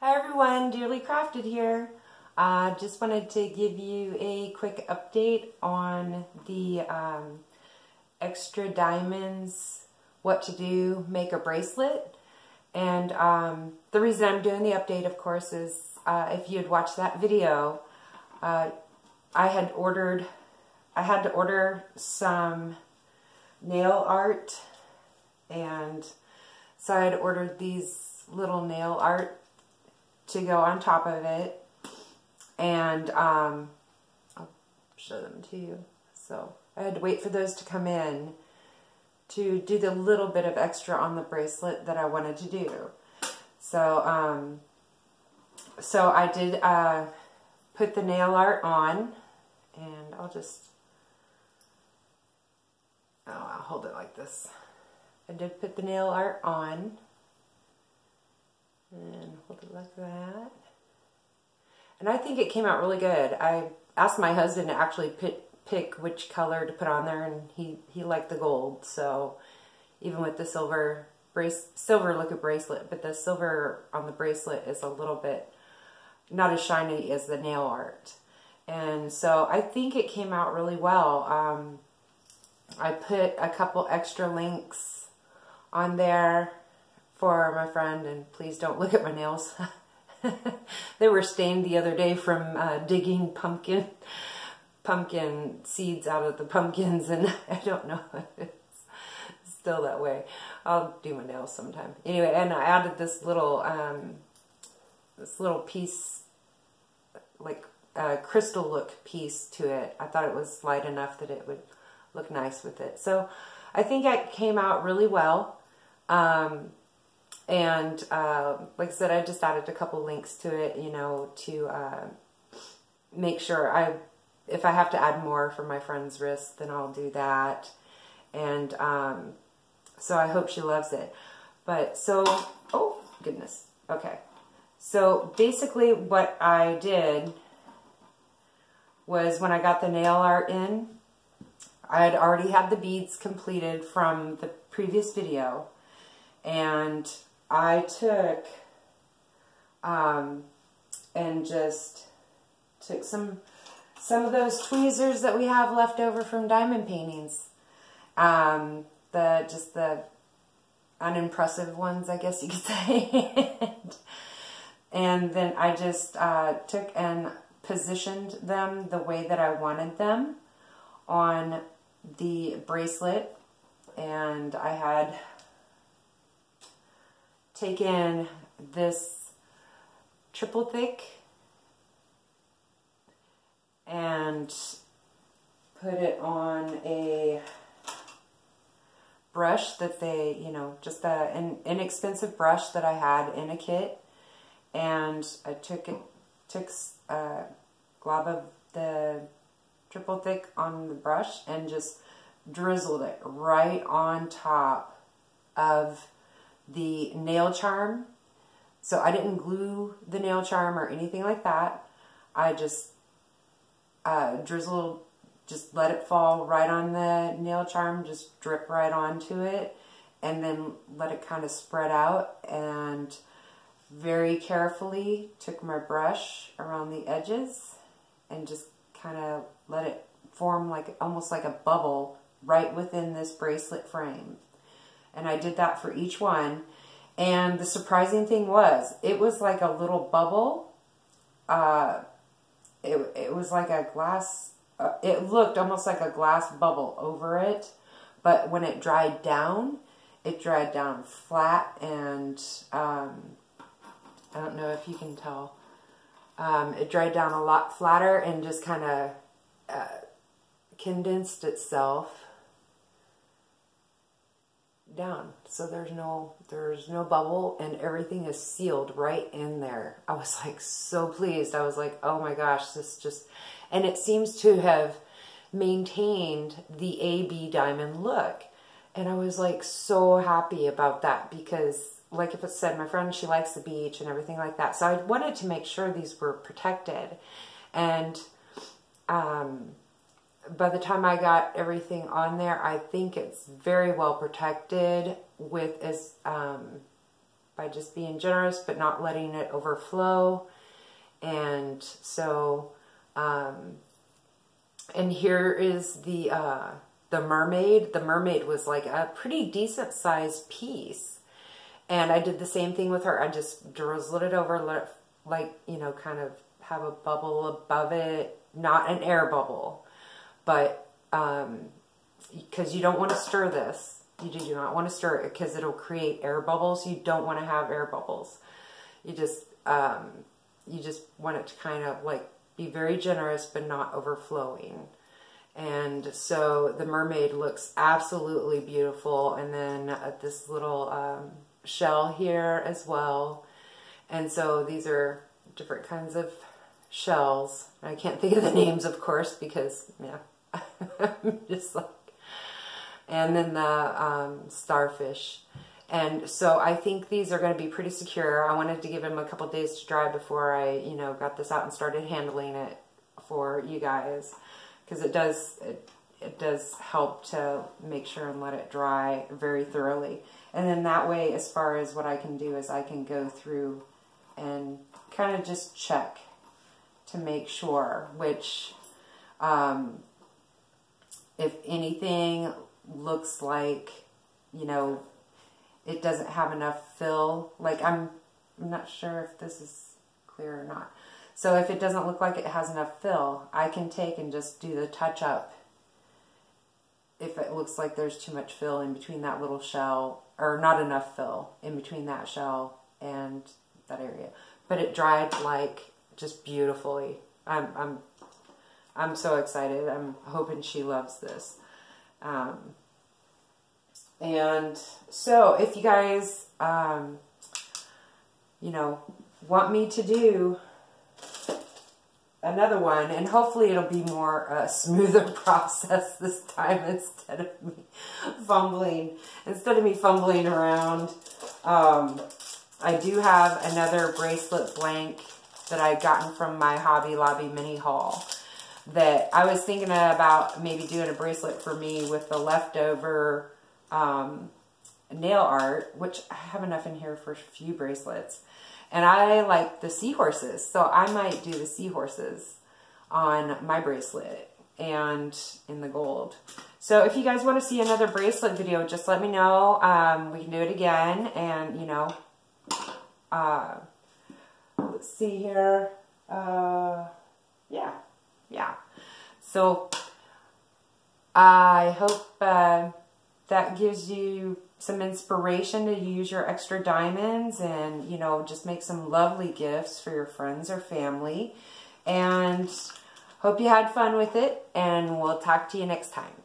Hi everyone, Dearly Crafted here. Just wanted to give you a quick update on the extra diamonds, what to do, make a bracelet. And the reason I'm doing the update, of course, is if you had watched that video, I had to order some nail art, and so I had ordered these little nail art to go on top of it, and I'll show them to you. So I had to wait for those to come in to do the little bit of extra on the bracelet that I wanted to do. So so I did put the nail art on, and I'll hold it like this. I did put the nail art on, and hold it like that. And I think it came out really good. I asked my husband to actually pick which color to put on there, and he liked the gold. So even with the silver looking bracelet, but the silver on the bracelet is a little bit not as shiny as the nail art. And so I think it came out really well. I put a couple extra links on there for my friend, and please don't look at my nails. They were stained the other day from digging pumpkin seeds out of the pumpkins, and I don't know if it's still that way. I'll do my nails sometime. Anyway, and I added this little piece, like a crystal look piece to it. I thought it was light enough that it would look nice with it. So I think it came out really well. And like I said, I just added a couple links to it, you know, to make sure if I have to add more for my friend's wrist, then I'll do that. And so I hope she loves it. But so, oh goodness, okay. So basically what I did was, when I got the nail art in, I had already had the beads completed from the previous video, and I took and just took some of those tweezers that we have left over from diamond paintings, just the unimpressive ones, I guess you could say. And then I just took and positioned them the way that I wanted them on the bracelet. And I had taken this triple thick and put it on a brush that they, you know, just an inexpensive brush that I had in a kit. And I took a glob of the triple thick on the brush and just drizzled it right on top of the nail charm. So I didn't glue the nail charm or anything like that. I just drizzled, just let it fall right on the nail charm, just drip right onto it, and then let it kind of spread out, and very carefully took my brush around the edges and just kind of let it form like almost like a bubble right within this bracelet frame. And I did that for each one. And the surprising thing was, it was like a little bubble. It was like a glass, it looked almost like a glass bubble over it. But when it dried down flat, and I don't know if you can tell. It dried down a lot flatter and just kind of condensed itself down. So there's no bubble, and everything is sealed right in there. I was like so pleased. I was like, oh my gosh, this just, and it seems to have maintained the AB diamond look. And I was like so happy about that, because like if it said, my friend, she likes the beach and everything like that. So I wanted to make sure these were protected. And by the time I got everything on there, I think it's very well protected with by just being generous but not letting it overflow. And so, and here is the mermaid. The mermaid was like a pretty decent sized piece. And I did the same thing with her. I just drizzled it over, let it, like, you know, kind of have a bubble above it. Not an air bubble, but because you don't want to stir this. You do not want to stir it because it'll create air bubbles. You don't want to have air bubbles. You just want it to kind of like be very generous but not overflowing. And so the mermaid looks absolutely beautiful. And then this little shell here as well. And so these are different kinds of shells. I can't think of the names, of course, because, yeah, just like, and then the starfish. And so I think these are going to be pretty secure. I wanted to give them a couple days to dry before I, you know, got this out and started handling it for you guys, because it does help to make sure and let it dry very thoroughly. And then that way, as far as what I can do is I can go through and kind of just check to make sure, which if anything looks like, you know, it doesn't have enough fill, like I'm not sure if this is clear or not. So if it doesn't look like it has enough fill, I can take and just do the touch up if it looks like there's too much fill in between that little shell, or not enough fill in between that shell and that area. But it dried like just beautifully. I'm so excited. I'm hoping she loves this. And so if you guys, you know, want me to do another one, and hopefully it'll be more smoother process this time instead of me fumbling around. I do have another bracelet blank that I'd gotten from my Hobby Lobby mini haul that I was thinking about maybe doing a bracelet for me with the leftover nail art, which I have enough in here for a few bracelets. And I like the seahorses, so I might do the seahorses on my bracelet and in the gold. So if you guys want to see another bracelet video, just let me know. We can do it again, and, you know, let's see here. Yeah. So I hope that gives you some inspiration to use your extra diamonds and, you know, just make some lovely gifts for your friends or family. And hope you had fun with it, and we'll talk to you next time.